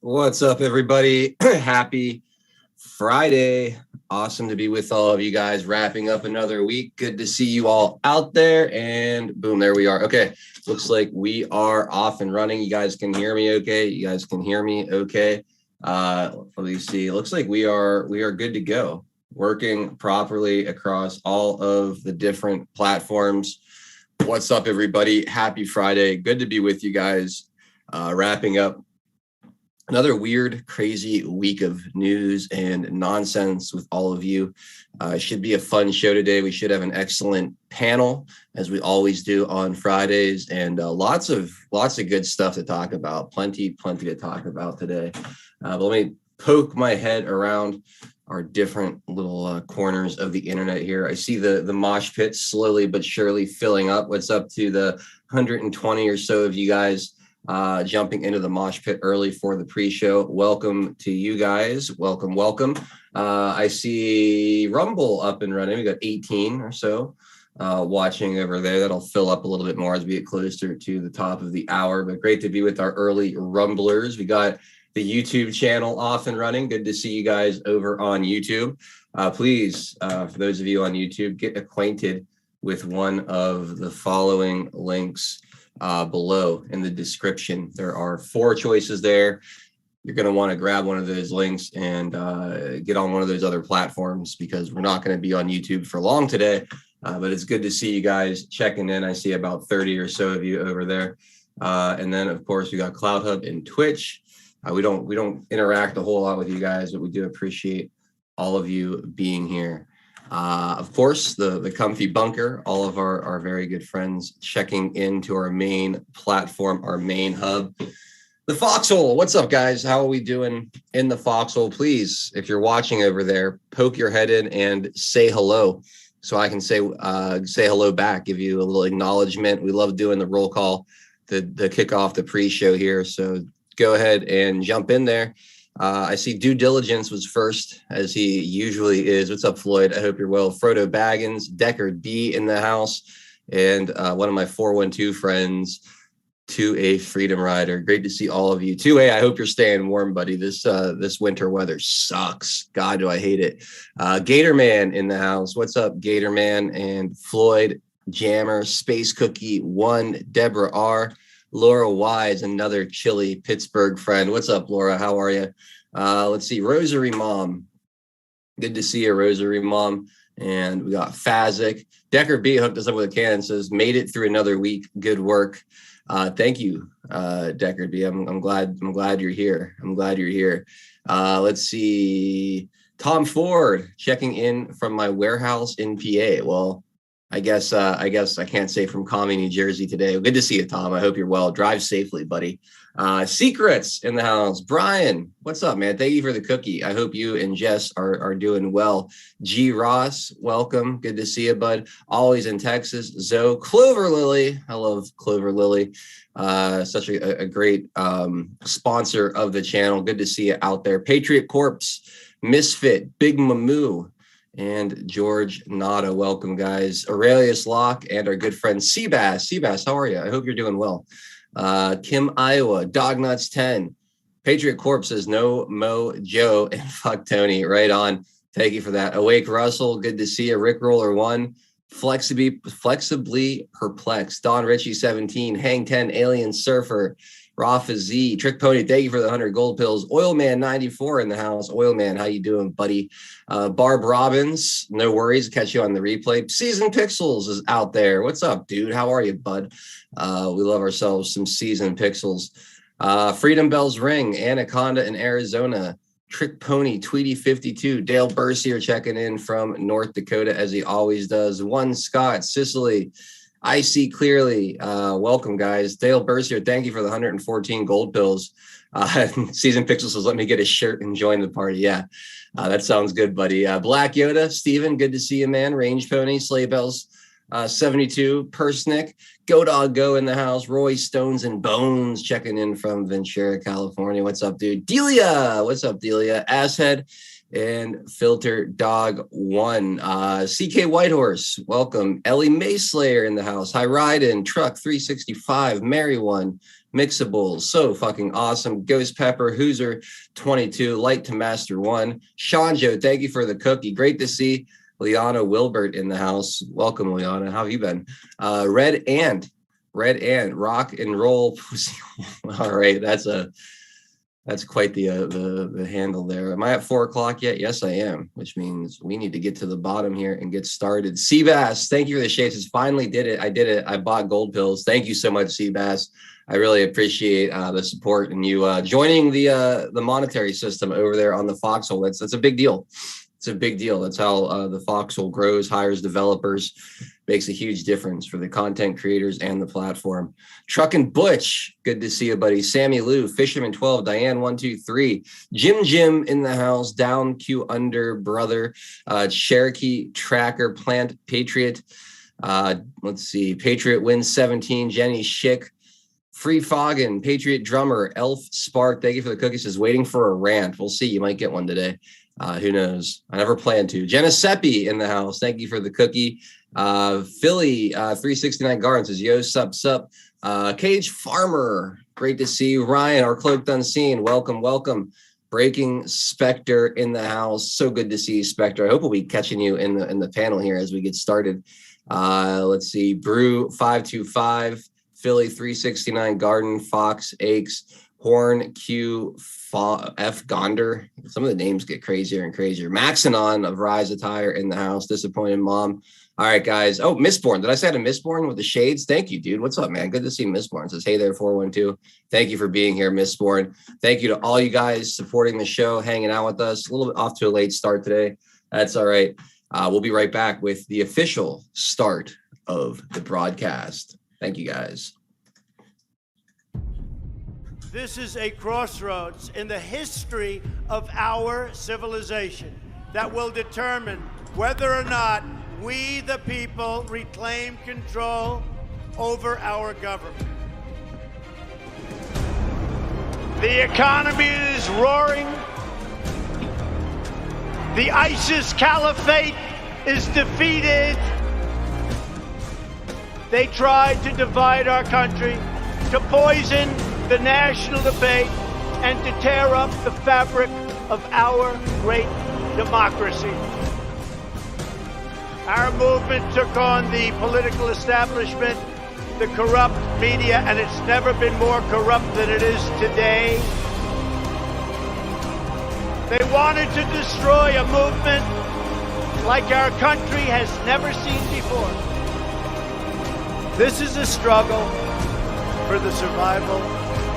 What's up, everybody? Happy Friday. Awesome to be with all of you guys, wrapping up another week. Good to see you all out there. And boom, there we are. Okay, looks like we are off and running. You guys can hear me okay? You guys can hear me okay? Let me see. Looks like we are good to go. Working properly across all of the different platforms. What's up, everybody? Happy Friday. Good to be with you guys. Wrapping up another weird, crazy week of news and nonsense with all of you. Should be a fun show today. We should have an excellent panel, as we always do on Fridays, and lots of good stuff to talk about. Plenty to talk about today. But let me poke my head around our different little corners of the internet here. I see the mosh pit slowly but surely filling up. What's up to the 120 or so of you guys jumping into the mosh pit early for the pre-show? Welcome to you guys. Welcome. I see Rumble up and running. We got 18 or so watching over there. That'll fill up a little bit more as we get closer to the top of the hour, but great to be with our early Rumblers. We got the YouTube channel off and running. Good to see you guys over on YouTube. Please, for those of you on YouTube, get acquainted with one of the following links below in the description. There are 4 choices there. You're going to want to grab one of those links and get on one of those other platforms, because we're not going to be on YouTube for long today. But it's good to see you guys checking in. I see about 30 or so of you over there. And then, of course, we got Cloud Hub and Twitch. We don't interact a whole lot with you guys, but we do appreciate all of you being here. Of course, the Comfy Bunker, all of our very good friends checking into our main platform, our main hub. The Foxhole, what's up, guys? How are we doing in the Foxhole? Please, if you're watching over there, poke your head in and say hello, so I can say hello back, give you a little acknowledgement. We love doing the roll call, the kick off the pre-show here, so go ahead and jump in there. I see Due Diligence was first, as he usually is. What's up, Floyd? I hope you're well. Frodo Baggins, Deckard B in the house, and one of my 412 friends, 2A Freedom Rider. Great to see all of you. 2A, I hope you're staying warm, buddy. This winter weather sucks. God, do I hate it. Gatorman in the house. What's up, Gatorman? And Floyd, Jammer, Space Cookie 1, Deborah R., Laura Wise, another chilly Pittsburgh friend. What's up, Laura? How are you? Let's see. Rosary Mom. Good to see you, Rosary Mom. And we got Fazik. Decker B hooked us up with a cannon, says, made it through another week. Good work. Thank you, Decker B. I'm glad you're here. Let's see. Tom Ford checking in from my warehouse in PA. Well, I guess I can't say from Commie, New Jersey today. Good to see you, Tom. I hope you're well. Drive safely, buddy. Secrets in the house. Brian, what's up, man? Thank you for the cookie. I hope you and Jess are doing well. G. Ross, welcome. Good to see you, bud. Always in Texas. Zoe, Clover Lily. I love Clover Lily. Such a great sponsor of the channel. Good to see you out there. Patriot Corpse, Misfit, Big Mamoo, and George Nada. Welcome, guys. Aurelius Locke and our good friend Seabass. Seabass, how are you? I hope you're doing well. Kim Iowa, Dognuts 10. Patriot Corp says no Mo Joe and fuck Tony. Right on. Thank you for that. Awake Russell, good to see you. Rick Roller 1. Flexibly perplexed. Don Ritchie 17. Hang 10. Alien Surfer. Rafa Z, Trick Pony, thank you for the 100 gold pills. Oilman 94 in the house. Oilman, how you doing, buddy? Barb Robbins, no worries. Catch you on the replay. Season Pixels is out there. What's up, dude? How are you, bud? We love ourselves some Season Pixels. Freedom Bells Ring, Anaconda in Arizona. Trick Pony, Tweety 52. Dale Bursier checking in from North Dakota, as he always does. One Scott, Sicily. I see clearly. Welcome, guys. Dale Bursier, thank you for the 114 gold pills. Season Pixel says, let me get a shirt and join the party. Yeah, that sounds good, buddy. Black Yoda, Steven, good to see you, man. Range Pony, Sleigh Bells, 72. Persnick, Go Dog Go in the house. Roy Stones and Bones checking in from Ventura, California. What's up, dude? Delia, what's up, Delia? Asshead, and Filter Dog 1. CK Whitehorse, welcome. Ellie Mayslayer in the house. Hi, Ryden, Truck 365, Mary One, Mixables, so fucking awesome. Ghost Pepper, Hooser 22, Light to Master 1. Shanjo, thank you for the cookie. Great to see Liana Wilbert in the house. Welcome, Liana. How have you been? Red and Rock and Roll Pussy. All right, that's quite the handle there. Am I at 4 o'clock yet? Yes, I am, which means we need to get to the bottom here and get started. Seabass, thank you for the shades. Finally did it. I did it. I bought gold pills. Thank you so much, Seabass. I really appreciate the support and you joining the monetary system over there on the Foxhole. That's a big deal. It's a big deal. That's how the Foxhole grows, hires developers, makes a huge difference for the content creators and the platform. Truckin' Butch, good to see you, buddy. Sammy Lou, Fisherman 12, Diane 123, Jim in the house, Down Q Under Brother, Cherokee Tracker, Plant Patriot. Let's see, Patriot wins 17, Jenny Schick, Free Foggin, Patriot Drummer, Elf Spark. Thank you for the cookies. Says waiting for a rant. We'll see. You might get one today. Who knows? I never planned to. Jenna Seppi in the house. Thank you for the cookie. Philly 369 Gardens says, yo, sup. Cage Farmer. Great to see you. Ryan, our Cloaked Unseen. Welcome. Breaking Spectre in the house. So good to see you, Spectre. I hope we'll be catching you in the panel here as we get started. Let's see. Brew 525. Philly 369 Garden. Fox Aches. Horn Q F Gonder. Some of the names get crazier and crazier. Maxinon of Rise Attire in the house. Disappointed Mom. All right, guys. Oh, Mistborn. Did I say I had a Mistborn with the shades? Thank you, dude. What's up, man? Good to see Mistborn. Says, hey there, 412. Thank you for being here, Mistborn. Thank you to all you guys supporting the show, hanging out with us. A little bit off to a late start today. That's all right. We'll be right back with the official start of the broadcast. Thank you, guys. This is a crossroads in the history of our civilization that will determine whether or not we, the people, reclaim control over our government. The economy is roaring. The ISIS caliphate is defeated. They tried to divide our country, to poison the national debate, and to tear up the fabric of our great democracy. Our movement took on the political establishment, the corrupt media, and it's never been more corrupt than it is today. They wanted to destroy a movement like our country has never seen before. This is a struggle for the survival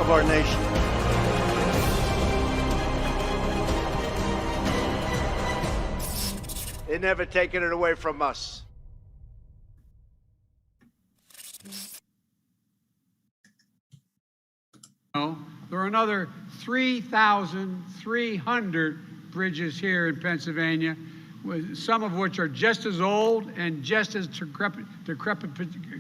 of our nation. They're never taking it away from us. There are another 3,300 bridges here in Pennsylvania, some of which are just as old and just as decrepit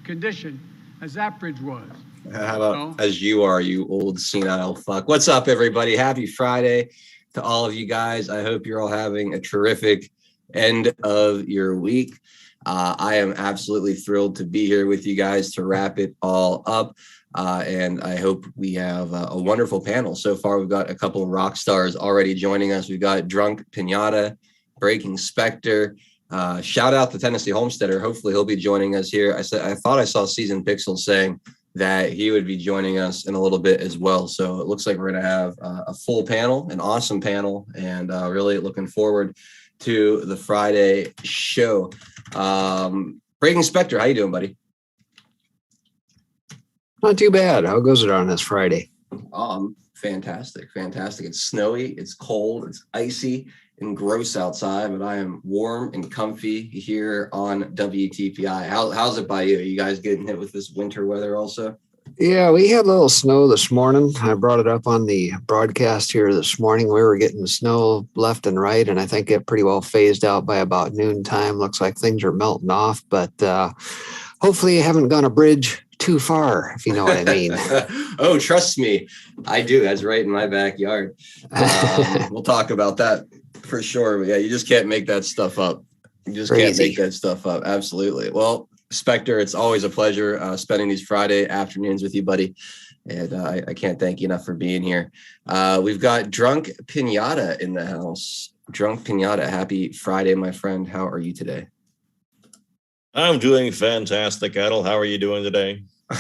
condition as that bridge was. How about as you are, you old senile fuck. What's up, everybody? Happy Friday to all of you guys. I hope you're all having a terrific end of your week. I am absolutely thrilled to be here with you guys to wrap it all up. And I hope we have a wonderful panel. So far, we've got a couple of rock stars already joining us. We've got Drunk Pinata, Breaking Spectre. Shout out to Tennessee Homesteader. Hopefully he'll be joining us here. I thought I saw Seasoned Pixel saying that he would be joining us in a little bit as well. So it looks like we're going to have a full panel, an awesome panel, and really looking forward to the Friday show. Breaking Spectre, how you doing, buddy? Not too bad. How goes it on this Friday? Fantastic. It's snowy, it's cold, it's icy and gross outside, but I am warm and comfy here on WTPI. How's it by you? Are you guys getting hit with this winter weather also? Yeah, we had a little snow this morning. I brought it up on the broadcast here this morning. We were getting snow left and right, and I think it pretty well phased out by about noontime. Looks like things are melting off, but hopefully you haven't gone a bridge too far, if you know what I mean. Oh, trust me, I do. That's right in my backyard. We'll talk about that For sure. Yeah, you just can't make that stuff up. You just Crazy. can't make that stuff up. Absolutely. Well, Spectre, it's always a pleasure spending these Friday afternoons with you, buddy. And I can't thank you enough for being here. We've got Drunk Pinata in the house. Drunk Pinata, happy Friday, my friend. How are you today? I'm doing fantastic, Adel. How are you doing today? Do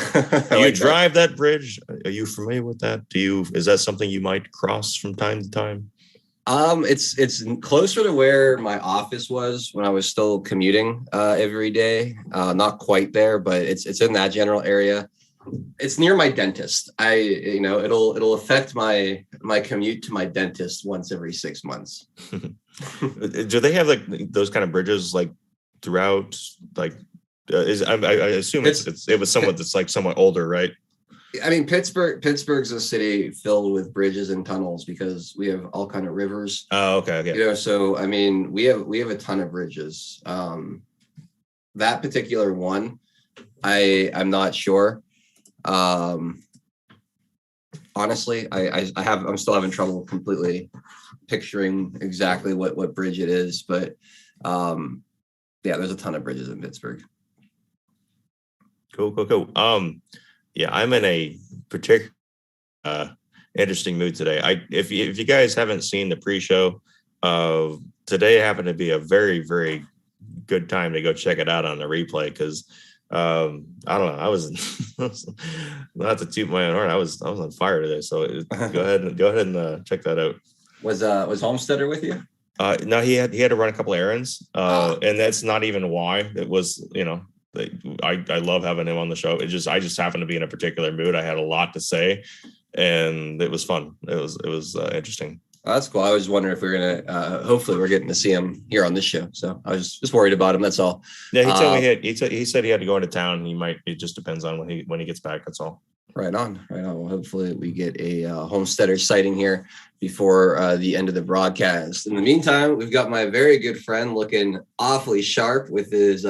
you like drive that bridge? Are you familiar with that? Is that something you might cross from time to time? It's closer to where my office was when I was still commuting every day. Not quite there, but it's in that general area. It's near my dentist. It'll affect my commute to my dentist once every 6 months. Do they have like those kind of bridges like throughout? Like, I assume it was somewhat that's like somewhat older, right? I mean, Pittsburgh's a city filled with bridges and tunnels because we have all kind of rivers. Oh, okay. So I mean, we have a ton of bridges. That particular one, I'm not sure. Honestly, I'm still having trouble completely picturing exactly what bridge it is, but yeah, there's a ton of bridges in Pittsburgh. Cool. Yeah, I'm in a particular interesting mood today. If you guys haven't seen the pre-show, today happened to be a very, very good time to go check it out on the replay because I don't know, I was not to toot my own horn, I was on fire today. So go ahead and check that out. Was Homesteader with you? No, he had to run a couple errands, and that's not even why. It was, I love having him on the show. I just happened to be in a particular mood. I had a lot to say, and it was fun. It was interesting. Oh, that's cool. I was wondering if we we're gonna. Hopefully, we're getting to see him here on this show. So I was just worried about him. That's all. Yeah, he told me he said he had to go into town. It just depends on when he gets back. That's all. Right on. Well, hopefully we get a Homesteader sighting here before the end of the broadcast. In the meantime, we've got my very good friend looking awfully sharp with his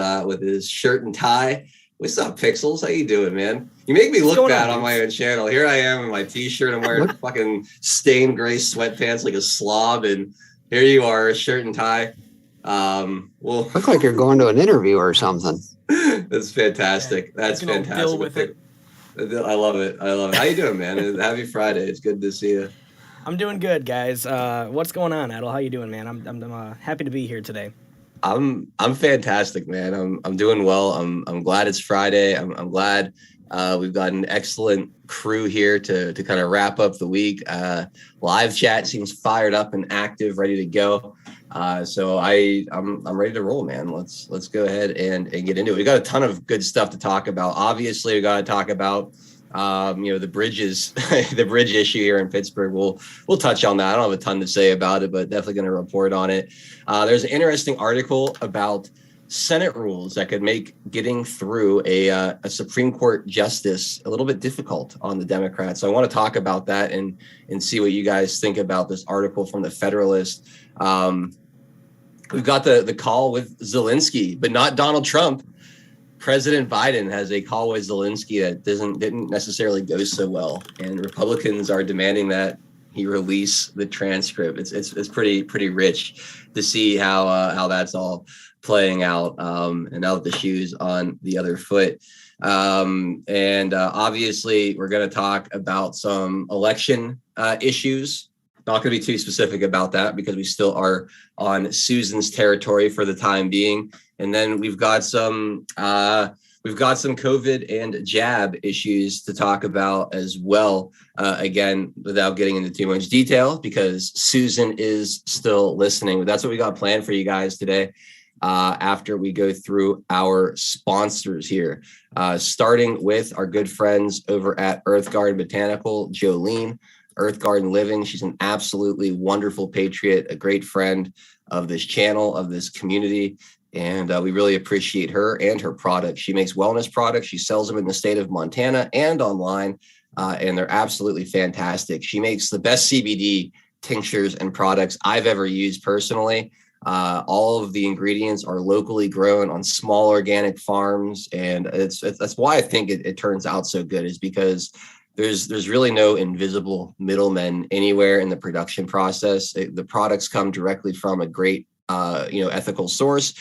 shirt and tie. What's up, Pixels? How you doing, man? You make me look bad on my own channel. Here I am in my t-shirt. I'm wearing fucking stained gray sweatpants like a slob, and here you are, shirt and tie. Look like you're going to an interview or something. That's fantastic. That's fantastic. Deal with it. I love it. How you doing, man? Happy Friday. It's good to see you. I'm doing good, guys. What's going on, Adel? How you doing, man? I'm happy to be here today. I'm fantastic, man. I'm doing well. I'm glad it's Friday. I'm glad we've got an excellent crew here to kind of wrap up the week. Live chat seems fired up and active, ready to go. So I'm ready to roll, man. Let's go ahead and get into it. We got a ton of good stuff to talk about. Obviously, we got to talk about the bridges, the bridge issue here in Pittsburgh. We'll touch on that. I don't have a ton to say about it, but definitely going to report on it. There's an interesting article about Senate rules that could make getting through a Supreme Court justice a little bit difficult on the Democrats. So I want to talk about that and see what you guys think about this article from the Federalist. We've got the call with Zelensky, but not Donald Trump. President Biden has a call with Zelensky that didn't necessarily go so well, and Republicans are demanding that he release the transcript. It's pretty rich to see how that's all playing out. And now that the shoe's on the other foot, and obviously we're going to talk about some election issues. Not going to be too specific about that because we still are on Susan's territory for the time being. And then we've got some COVID and jab issues to talk about as well. Again, without getting into too much detail because Susan is still listening. But that's what we got planned for you guys today. After we go through our sponsors here, starting with our good friends over at Earth Garden Botanical, Jolene. Earth Garden Living. She's an absolutely wonderful patriot, a great friend of this channel, of this community. And we really appreciate her and her products. She makes wellness products. She sells them in the state of Montana and online. And they're absolutely fantastic. She makes the best CBD tinctures and products I've ever used personally. All of the ingredients are locally grown on small organic farms. And that's why I think it turns out so good is because there's really no invisible middlemen anywhere in the production process. The products come directly from a great, ethical source,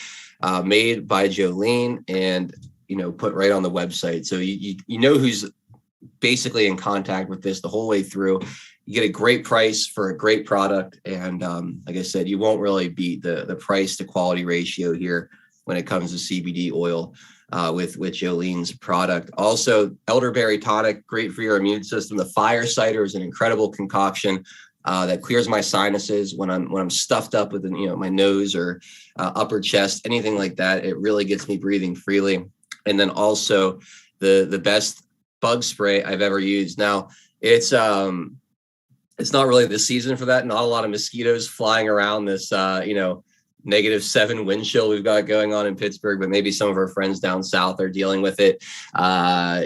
made by Jolene and, put right on the website. So you know who's basically in contact with this the whole way through. You get a great price for a great product. And like I said, you won't really beat the price to quality ratio here when it comes to CBD oil with Jolene's product. Also, elderberry tonic, great for your immune system. The fire cider is an incredible concoction that clears my sinuses when I'm stuffed up with my nose or upper chest, anything like that. It really gets me breathing freely. And then also the best bug spray I've ever used. Now it's not really the season for that. Not a lot of mosquitoes flying around this, -7 wind chill we've got going on in Pittsburgh, but maybe some of our friends down south are dealing with it.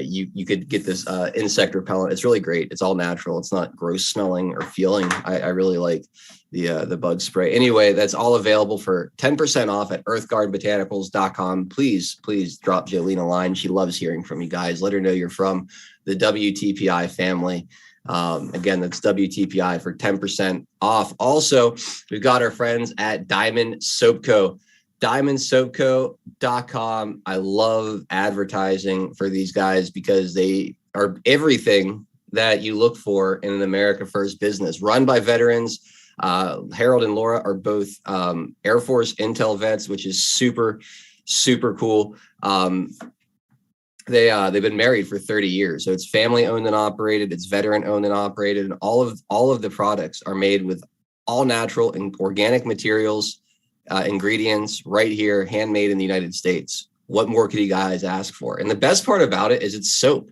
You could get this insect repellent. It's really great. It's all natural. It's not gross smelling or feeling. I really like the bug spray. Anyway, that's all available for 10% off at earthgardenbotanicals.com. Please drop Jolene a line. She loves hearing from you guys. Let her know you're from the WTPI family. Again, that's WTPI for 10% off. Also, we've got our friends at Diamond Soap Co. DiamondSoapCo.com. I love advertising for these guys because they are everything that you look for in an America First business. Run by veterans. Harold and Laura are both Air Force Intel vets, which is super, super cool. They've been married for 30 years. So it's family owned and operated. It's veteran owned and operated. And all of the products are made with all natural and organic materials, ingredients right here, handmade in the United States. What more could you guys ask for? And the best part about it is it's soap.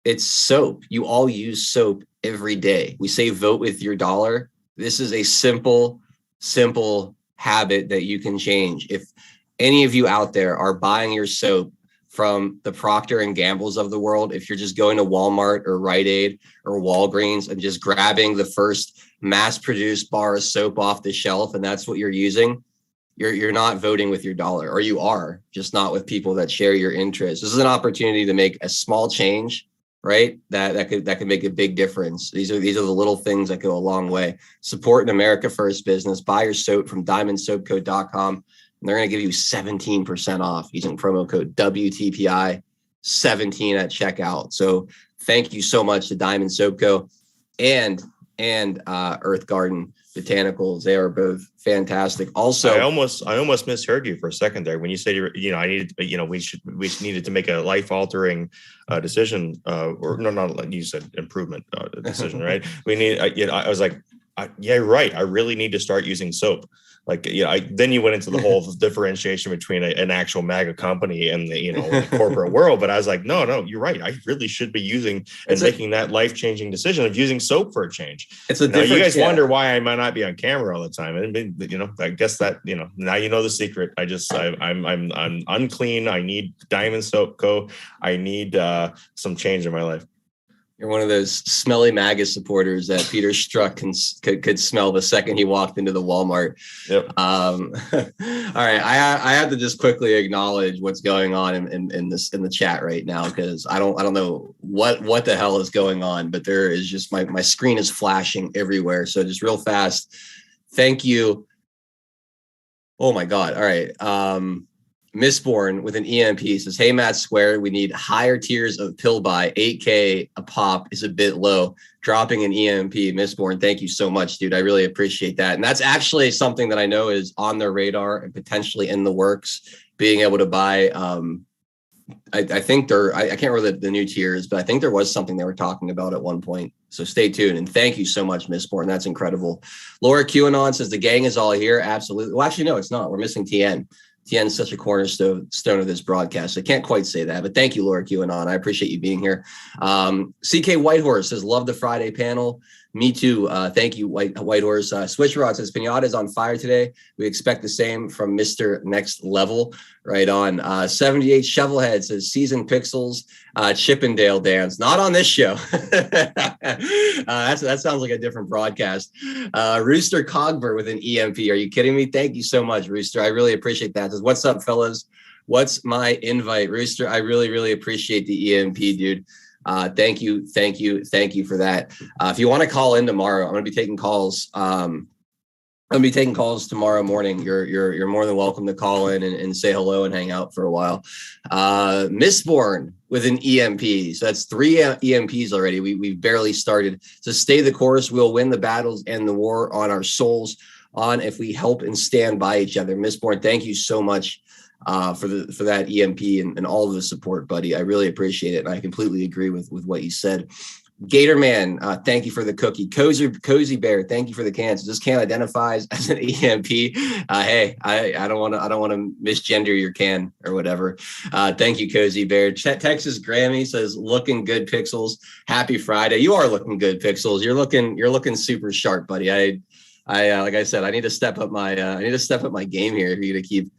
It's soap. You all use soap every day. We say vote with your dollar. This is a simple habit that you can change. If any of you out there are buying your soap from the Procter and Gamble's of the world, if you're just going to Walmart or Rite Aid or Walgreens and just grabbing the first mass-produced bar of soap off the shelf and that's what you're using, you're not voting with your dollar, or you are, just not with people that share your interests. This is an opportunity to make a small change, right? That could make a big difference. These are the little things that go a long way. Support an America First business. Buy your soap from DiamondSoapCo.com. And they're going to give you 17% off using promo code WTPI17 at checkout. So thank you so much to Diamond Soap Co. and Earth Garden Botanicals. They are both fantastic. Also, I almost misheard you for a second there when you said I needed, we needed to make a life altering decision, or no, not you said improvement decision, right? I was like, yeah, right. I really need to start using soap. Then you went into the whole differentiation between an actual MAGA company and the corporate world. But I was like, no, you're right. I really should be making that life-changing decision of using soap for a change. It's a different. You guys wonder why I might not be on camera all the time, and I guess that now you know the secret. I'm unclean. I need Diamond Soap Co. I need some change in my life. You're one of those smelly MAGA supporters that Peter Strzok could smell the second he walked into the Walmart. Yep. All right. I have to just quickly acknowledge what's going on in the chat right now, because I don't know what the hell is going on, but there is just my screen is flashing everywhere. So just real fast. Thank you. Oh my God. All right. Mistborn with an EMP says, hey, Matt Square, we need higher tiers of pill buy. 8K a pop is a bit low. Dropping an EMP. Mistborn, thank you so much, dude. I really appreciate that. And that's actually something that I know is on their radar and potentially in the works, being able to buy. I think I can't remember the new tiers, but I think there was something they were talking about at one point. So stay tuned. And thank you so much, Mistborn. That's incredible. Laura QAnon says the gang is all here. Absolutely. Well, actually, no, it's not. We're missing TN. TN is such a cornerstone of this broadcast. I can't quite say that, but thank you, Laura QAnon. I appreciate you being here. CK Whitehorse says, love the Friday panel. Me too. Thank you, Whitehorse. Switcherod says, Pinata is on fire today. We expect the same from Mr. Next Level. Right on. 78 Shovelhead says, Season Pixels, Chippendale Dance. Not on this show. That sounds like a different broadcast. Rooster Cogber with an EMP. Are you kidding me? Thank you so much, Rooster. I really appreciate that. Says, what's up, fellas? What's my invite? Rooster, I really, really appreciate the EMP, dude. Thank you for that. If you want to call in tomorrow, I'm going to be taking calls. I'm gonna be taking calls tomorrow morning. You're more than welcome to call in and say hello and hang out for a while. Mistborn with an EMP. So that's 3 EMPs already. We've barely started. So stay the course. We'll win the battles and the war on our souls on if we help and stand by each other. Mistborn, thank you so much for that EMP and all of the support, buddy. I really appreciate it. And I completely agree with what you said. Gatorman, thank you for the cookie. Cozy Bear, thank you for the cans. This can identifies as an EMP. Hey, I don't want to misgender your can or whatever. Thank you, Cozy Bear. Texas Grammy says, "Looking good, Pixels. Happy Friday." You are looking good, Pixels. You're looking super sharp, buddy. I like I said, I need to step up my game here for you to keep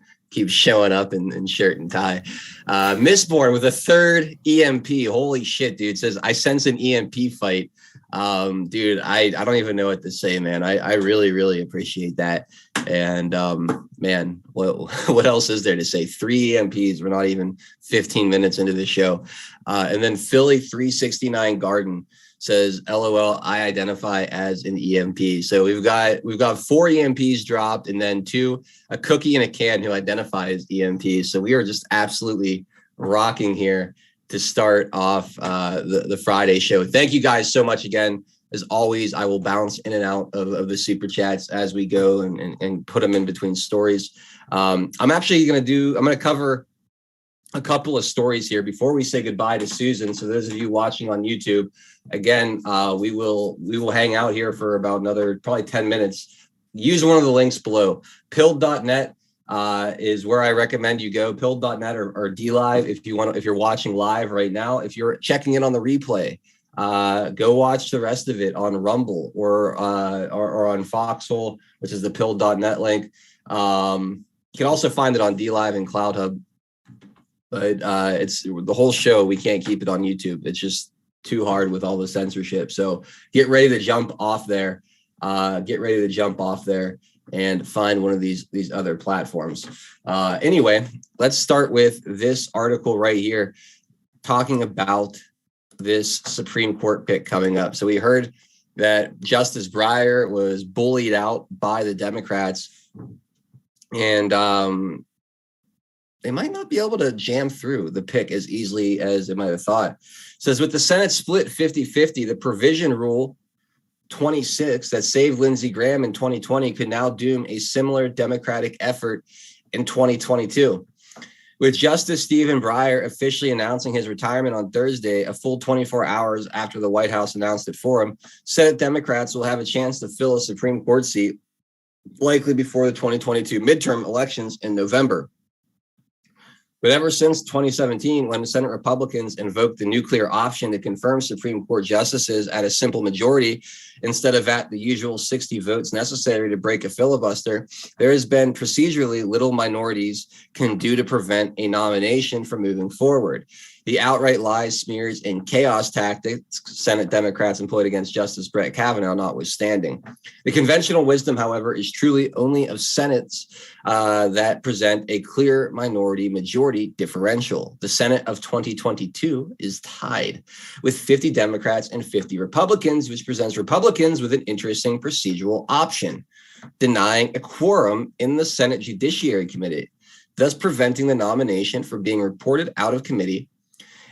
showing up in shirt and tie. Mistborn with a 3rd EMP. Holy shit, dude. Says, I sense an EMP fight. Dude, I don't even know what to say, man. I really, really appreciate that. And man, what else is there to say? 3 EMPs. We're not even 15 minutes into the show. And then Philly 369 Garden says, LOL, I identify as an EMP. So we've got 4 EMPs dropped, and then 2, a cookie and a can who identify as EMPs. So we are just absolutely rocking here to start off the Friday show. Thank you guys so much again. As always, I will bounce in and out of the super chats as we go and put them in between stories. I'm going to cover a couple of stories here before we say goodbye to Susan. So those of you watching on YouTube, again, we will hang out here for about another probably 10 minutes. Use one of the links below. Pilled.net is where I recommend you go. Pilled.net or DLive if you're watching live right now. If you're checking in on the replay, go watch the rest of it on Rumble or on Foxhole, which is the Pilled.net link. You can also find it on DLive and CloudHub. But it's the whole show. We can't keep it on YouTube. It's just too hard with all the censorship. So get ready to jump off there. And find one of these other platforms. Anyway, let's start with this article right here, talking about this Supreme Court pick coming up. So we heard that Justice Breyer was bullied out by the Democrats, and they might not be able to jam through the pick as easily as they might have thought. It says, with the Senate split 50-50, the provision rule 26 that saved Lindsey Graham in 2020 could now doom a similar Democratic effort in 2022. With Justice Stephen Breyer officially announcing his retirement on Thursday, a full 24 hours after the White House announced it for him, Senate Democrats will have a chance to fill a Supreme Court seat, likely before the 2022 midterm elections in November. But ever since 2017, when the Senate Republicans invoked the nuclear option to confirm Supreme Court justices at a simple majority instead of at the usual 60 votes necessary to break a filibuster, there has been procedurally little minorities can do to prevent a nomination from moving forward. The outright lies, smears, and chaos tactics Senate Democrats employed against Justice Brett Kavanaugh notwithstanding. The conventional wisdom, however, is truly only of Senates that present a clear minority majority differential. The Senate of 2022 is tied with 50 Democrats and 50 Republicans, which presents Republicans with an interesting procedural option, denying a quorum in the Senate Judiciary Committee, thus preventing the nomination from being reported out of committee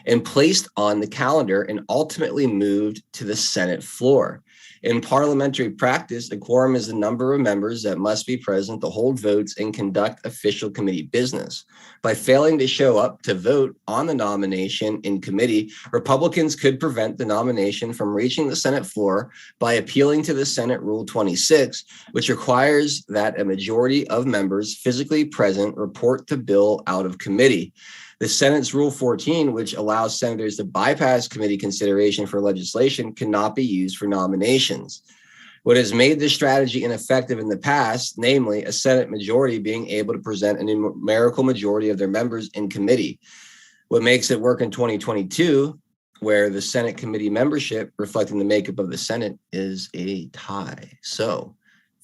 and placed on the calendar and ultimately moved to the Senate floor. In parliamentary practice, a quorum is the number of members that must be present to hold votes and conduct official committee business. By failing to show up to vote on the nomination in committee, Republicans could prevent the nomination from reaching the Senate floor by appealing to the Senate Rule 26, which requires that a majority of members physically present report the bill out of committee. The Senate's Rule 14, which allows senators to bypass committee consideration for legislation, cannot be used for nominations. What has made this strategy ineffective in the past, namely a Senate majority being able to present a numerical majority of their members in committee. What makes it work in 2022, where the Senate committee membership reflecting the makeup of the Senate is a tie. So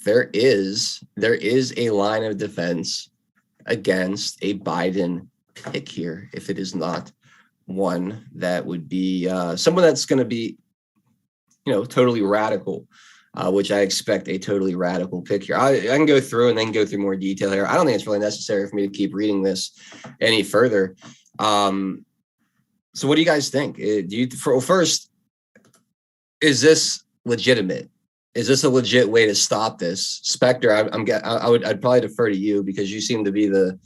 there is a line of defense against a Biden pick here if it is not one that would be someone that's going to be, totally radical, which I expect a totally radical pick here. I can go through and then go through more detail here. I don't think it's really necessary for me to keep reading this any further. So what do you guys think? First, is this legitimate? Is this a legit way to stop this? Spectre, I'd probably defer to you because you seem to be the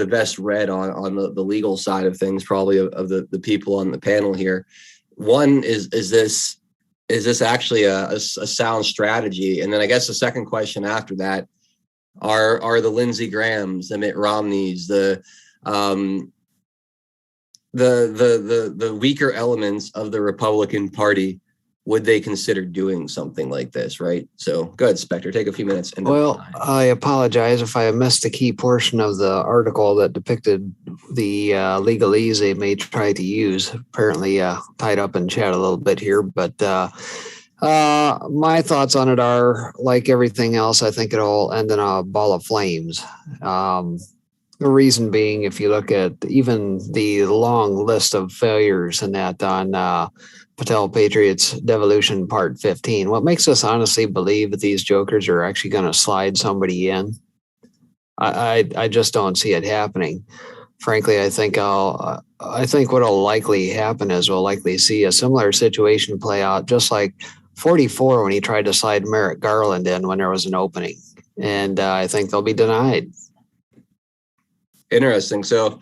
best read on the legal side of things, probably of the people on the panel here. One is this actually a sound strategy? And then I guess the second question after that are the Lindsey Grahams, the Mitt Romneys, the weaker elements of the Republican Party, would they consider doing something like this, right? So go ahead, Spectre, take a few minutes. Well, I apologize if I missed a key portion of the article that depicted the legalese they may try to use. Apparently tied up in chat a little bit here, but my thoughts on it are, like everything else, I think it'll end in a ball of flames. The reason being, if you look at even the long list of failures in that on Patel Patriots Devolution Part 15, what makes us honestly believe that these jokers are actually going to slide somebody in? I just don't see it happening. Frankly, I think what'll likely happen is we'll likely see a similar situation play out, just like 44 when he tried to slide Merrick Garland in when there was an opening, and I think they'll be denied. Interesting. So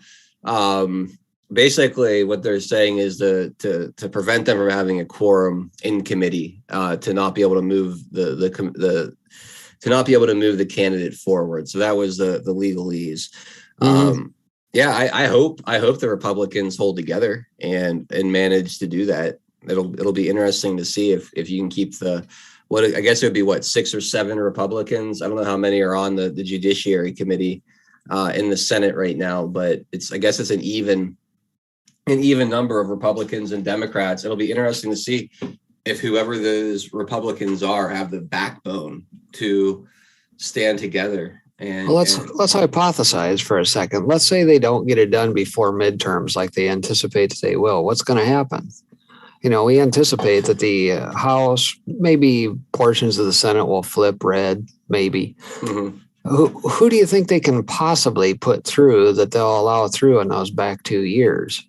basically what they're saying is to prevent them from having a quorum in committee, to not be able to move the candidate forward. So that was the legalese. Mm-hmm. I hope the Republicans hold together and manage to do that. It'll be interesting to see if you can keep I guess it would be 6 or 7 Republicans. I don't know how many are on the Judiciary Committee in the Senate right now, but I guess it's an even number of Republicans and Democrats. It'll be interesting to see if whoever those Republicans are have the backbone to stand together. And let's hypothesize for a second. Let's say they don't get it done before midterms like they anticipate that they will. What's going to happen? We anticipate that the House, maybe portions of the Senate will flip red, maybe. Mm-hmm. Who do you think they can possibly put through that they'll allow through in those back 2 years?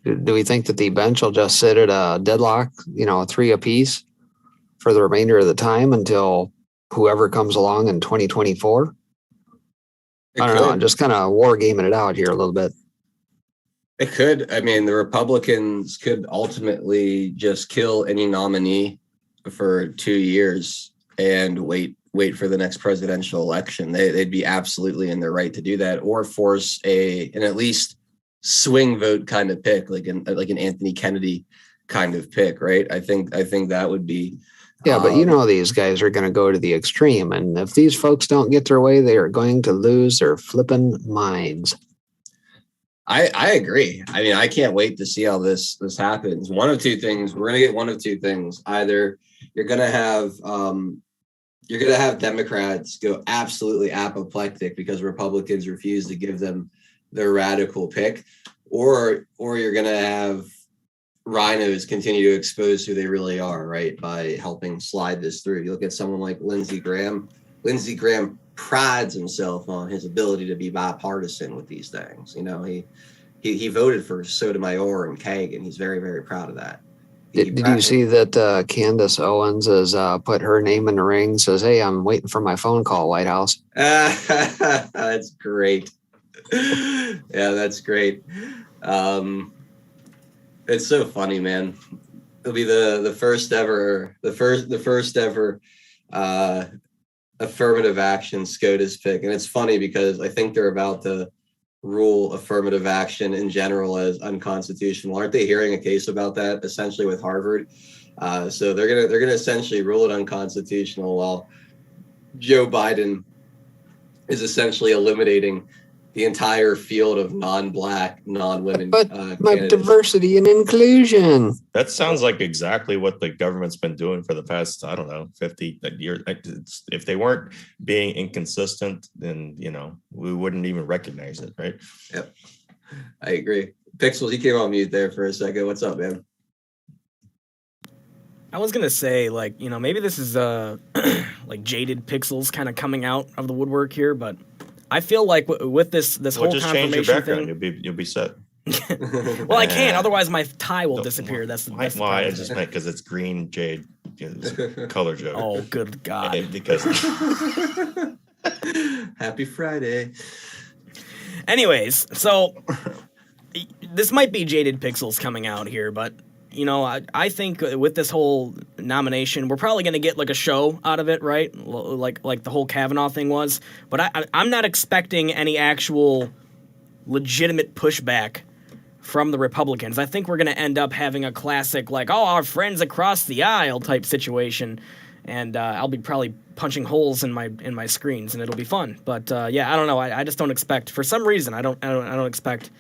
Do we think that the bench will just sit at a deadlock, 3 apiece for the remainder of the time until whoever comes along in 2024? I don't know. I'm just kind of wargaming it out here a little bit. It could. I mean, the Republicans could ultimately just kill any nominee for 2 years and wait for the next presidential election. They'd be absolutely in their right to do that, or force an at least swing vote kind of pick, like an Anthony Kennedy kind of pick, right? I think that would be. Yeah, but these guys are going to go to the extreme, and if these folks don't get their way, they are going to lose their flipping minds. I agree. I mean, I can't wait to see how this happens. One of two things. We're going to get one of two things. Either you're going to have Democrats go absolutely apoplectic because Republicans refuse to give them their radical pick, or you're going to have rhinos continue to expose who they really are, right, by helping slide this through. You look at someone like Lindsey Graham. Lindsey Graham prides himself on his ability to be bipartisan with these things. He voted for Sotomayor and Kagan. He's very, very proud of that. Did you see that Candace Owens has put her name in the ring, says, "Hey, I'm waiting for my phone call, White House." That's great. Yeah, that's great. It's so funny, man. It'll be the first ever affirmative action SCOTUS pick. And it's funny because I think they're about to rule affirmative action in general as unconstitutional. Aren't they hearing a case about that essentially with Harvard? So they're gonna essentially rule it unconstitutional while Joe Biden is essentially eliminating the entire field of non-Black, non-women. But my diversity and inclusion. That sounds like exactly what the government's been doing for the past, 50 years. If they weren't being inconsistent, then, we wouldn't even recognize it, right? Yep, I agree. Pixels, you came on mute there for a second. What's up, man? I was gonna say, like, maybe this is like jaded Pixels kind of coming out of the woodwork here, but I feel like with this whole just change your confirmation background. thing, You'll be set. well, I can't. Otherwise, my tie will disappear. That's the why? I problem. just meant because it's green jade. It's a color joke. Oh, good God! And because Happy Friday. Anyways, so this might be jaded Pixels coming out here, but I think with this whole nomination, we're probably going to get like a show out of it, right? Like the whole Kavanaugh thing was. But I'm not expecting any actual legitimate pushback from the Republicans. I think we're going to end up having a classic, like, oh, our friends across the aisle type situation, and I'll be probably punching holes in my screens, and it'll be fun. But yeah, I don't know. I just don't expect. For some reason, I don't expect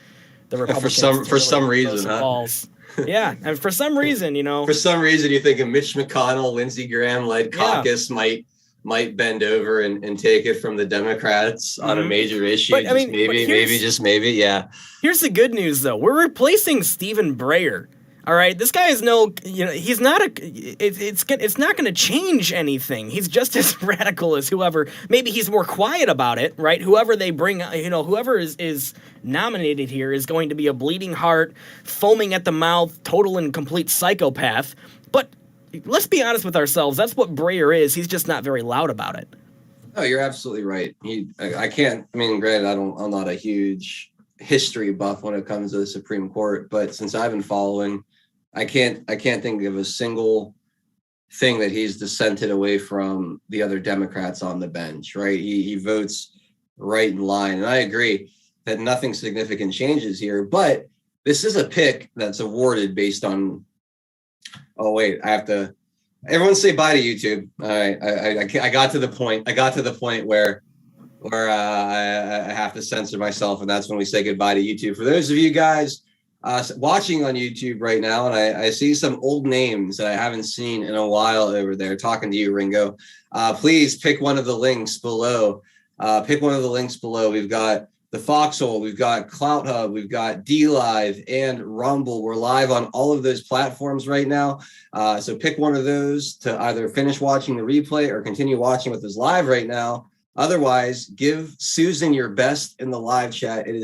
the Republicans for some reason, huh? balls. Yeah, and for some reason, For some reason, you think a Mitch McConnell, Lindsey Graham-led caucus might bend over and take it from the Democrats on a major issue. But, maybe, yeah. Here's the good news, though. We're replacing Stephen Breyer. All right, this guy is he's not it's not going to change anything. He's just as radical as whoever. Maybe he's more quiet about it, right? Whoever they bring, whoever is nominated here is going to be a bleeding heart, foaming at the mouth, total and complete psychopath. But let's be honest with ourselves. That's what Breyer is. He's just not very loud about it. No, you're absolutely right. I can't. I mean, granted, I'm not a huge history buff when it comes to the Supreme Court, but since I've been following, I can't think of a single thing that he's dissented away from the other Democrats on the bench, right? He votes right in line. And I agree that nothing significant changes here, but this is a pick that's awarded based on, oh, wait, everyone say bye to YouTube. All right. I got to the point. I got to the point where I have to censor myself. And that's when we say goodbye to YouTube. For those of you guys watching on YouTube right now, and I see some old names that I haven't seen in a while over there, talking to you, Ringo. Please pick one of the links below. We've got the Foxhole, we've got Clout Hub, we've got DLive and Rumble. We're live on all of those platforms right now. So pick one of those to either finish watching the replay or continue watching with us live right now. Otherwise, give Susan your best in the live chat. It is